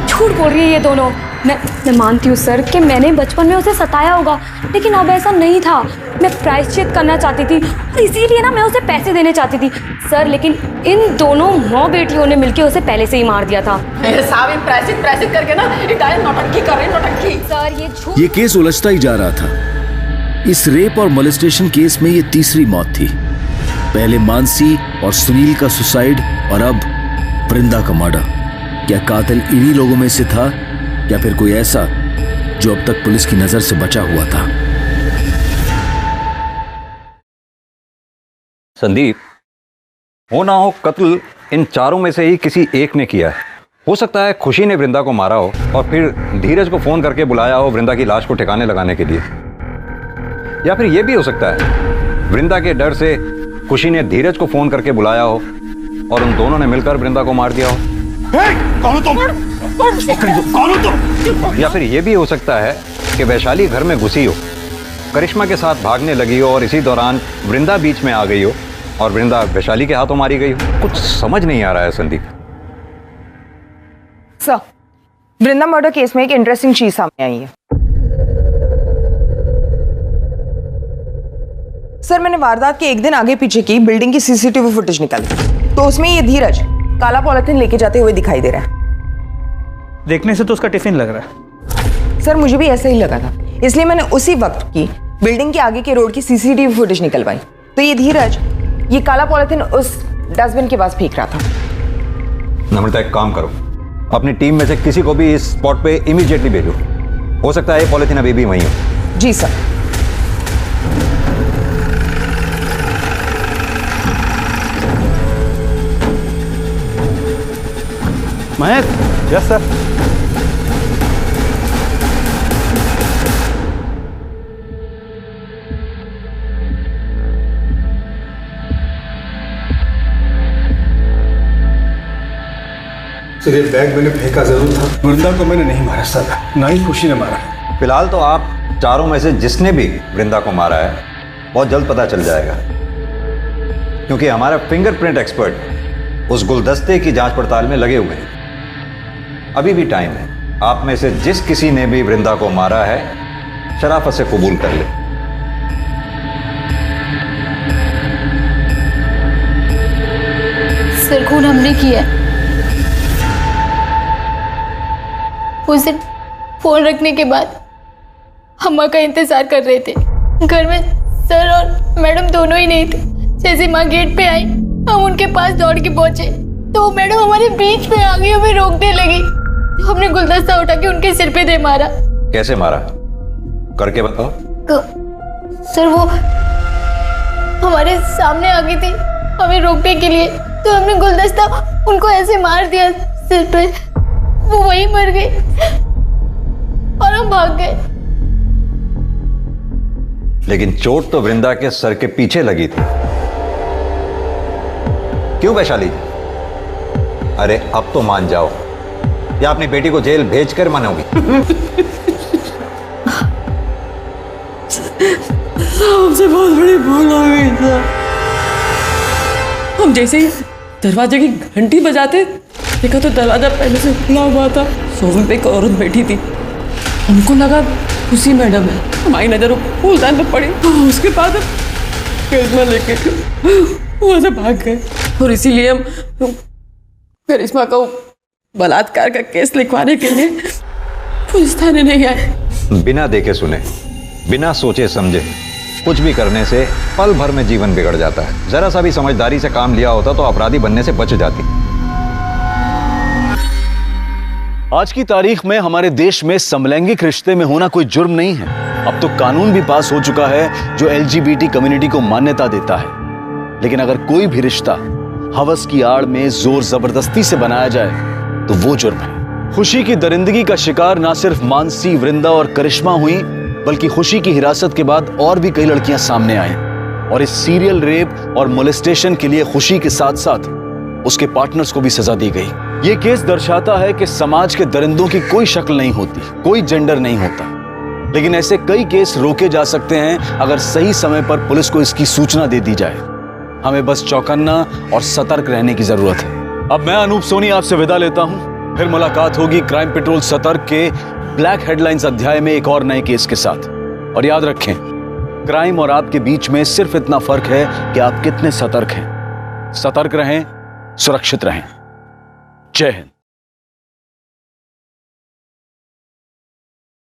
झूठ बोल रही है ये दोनों। मैं मानती हूँ सर कि मैंने बचपन में उसे सताया होगा, लेकिन अब ऐसा नहीं था। मैं प्रायश्चित करना चाहती थी और इसीलिए ना मैं उसे पैसे देने चाहती थी सर, लेकिन इन दोनों माँ बेटियों ने मिलकर उसे पहले से ही मार दिया था। साहब प्रायश्चित करके ना नौटंकी कर रहे हैं, नौटंकी। सर ये झूठ। ये केस उलझता ही जा रहा था। इस रेप और मोलेस्टेशन केस में ये तीसरी मौत थी। पहले मानसी और सुनील का सुसाइड और अब वृंदा का मर्डर। क्या कातिल इन्हीं लोगों में से था या फिर कोई ऐसा जो अब तक पुलिस की नजर से बचा हुआ था? संदीप, हो ना हो कत्ल इन चारों में से ही किसी एक ने किया है। हो सकता है खुशी ने वृंदा को मारा हो और फिर धीरज को फोन करके बुलाया हो वृंदा की लाश को ठिकाने लगाने के लिए। या फिर यह भी हो सकता है वृंदा के डर से खुशी ने धीरज को फोन करके बुलाया हो और उन दोनों ने मिलकर वृंदा को मार दिया हो। कौन हो तुम? कौन हो तुम? या फिर यह भी हो सकता है कि वैशाली घर में घुसी हो, करिश्मा के साथ भागने लगी हो और इसी दौरान वृंदा बीच में आ गई हो और वृंदा वैशाली के हाथों मारी गई हो। कुछ समझ नहीं आ रहा है संदीप। सर, वृंदा मर्डर केस में एक इंटरेस्टिंग चीज सामने आई है। सर, मैंने वारदात के एक दिन आगे पीछे की बिल्डिंग की सीसीटीवी फुटेज निकाली, तो उसमें ये धीरज काला पॉलिथीन लेके जाते हुए दिखाई दे रहा है। देखने से तो उसका टिफिन लग रहा है। सर, मुझे भी ऐसा ही लगा था, इसलिए मैंने उसी वक्त की बिल्डिंग के आगे के रोड की सीसीटीवी फुटेज निकलवाई। तो ये धीरज ये काला पॉलिथीन उस डस्टबिन के पास फेंक रहा था। नम्रता, एक काम करो, अपनी टीम में से किसी को भी इस स्पॉट पे इमीडिएटली भेजो। हो सकता है ये पॉलिथीन अभी भी वहीं हो। जी sir. Mahesh. Yes sir. Sir, ये बैग मैंने फेंका जरूर था। वृंदा को मैंने नहीं मारा सर, ना ही खुशी ने मारा। फिलहाल तो आप चारों में से जिसने भी वृंदा को मारा है बहुत जल्द पता चल जाएगा, क्योंकि हमारा फिंगरप्रिंट एक्सपर्ट उस गुलदस्ते की जांच पड़ताल में लगे हुए हैं। अभी भी टाइम है। आप में से जिस किसी ने भी वृंदा को मारा है शराफत से कबूल कर ले। सर, खून हमने किया। उस दिन फोन रखने के बाद अम्मा का इंतजार कर रहे थे। घर में सर और मैडम दोनों ही नहीं थे। जैसे माँ गेट पे आई, हम उनके पास दौड़ के पहुंचे तो मैडम हमारे बीच में आ गई, हमें रोकने लगी। तो हमने गुलदस्ता उठा के उनके सिर पे दे मारा। कैसे मारा? करके बताओ। सर, वो हमारे सामने आ गई थी हमें रोकने के लिए, तो हमने गुलदस्ता उनको ऐसे मार दिया सिर पे, वो वहीं मर गई और हम भाग गए। लेकिन चोट तो वृंदा के सर के पीछे लगी थी। क्यों वैशाली? अरे अब तो मान जाओ, या अपनी बेटी को जेल भेजकर मानोगी? हमसे बहुत बड़ी भूल हो गई था। हम जैसे ही दरवाजे की घंटी बजाते देखा तो दरवाजा पहले से खुला हुआ था। सोफे पे एक औरत बैठी थी। हमको लगा खुशी मैडम है। हमारी नजर फूलदान पर पड़ी। उसके बाद करिश्मा लेके वहां से भाग गए और इसीलिए हम करिश्मा को बलात्कार का केस लिखवाने के लिए पुलिस थाने नहीं आए। बिना देखे सुने, बिना सोचे समझे कुछ भी करने से पल भर में जीवन बिगड़ जाता है। जरा सा भी समझदारी से काम लिया होता तो अपराधी बनने से बच जाती। आज की तारीख में हमारे देश में समलैंगिक रिश्ते में होना कोई जुर्म नहीं है। अब तो कानून भी पास हो चुका है जो LGBT कम्युनिटी को मान्यता देता है। लेकिन अगर कोई भी रिश्ता हवस की आड़ में जोर जबरदस्ती से बनाया जाए तो वो जुर्म है। खुशी की दरिंदगी का शिकार ना सिर्फ मानसी, वृंदा और करिश्मा हुई, बल्कि खुशी की हिरासत के बाद और भी कई लड़कियां सामने आई और इस सीरियल रेप और मोलेस्टेशन के लिए खुशी के साथ साथ उसके पार्टनर्स को भी सजा दी गई। यह केस दर्शाता है कि समाज के दरिंदों की कोई शक्ल नहीं होती, कोई जेंडर नहीं होता, लेकिन ऐसे कई केस रोके जा सकते हैं अगर सही समय पर पुलिस को इसकी सूचना दे दी जाए। हमें बस चौकन्ना और सतर्क रहने की जरूरत है। अब मैं अनूप सोनी आपसे विदा लेता हूं, फिर मुलाकात होगी क्राइम पेट्रोल सतर्क के ब्लैक हेडलाइंस अध्याय में एक और नए केस के साथ। और याद रखें, क्राइम और आपके बीच में सिर्फ इतना फर्क है कि आप कितने सतर्क हैं। सतर्क रहें, सुरक्षित रहें। जय हिंद।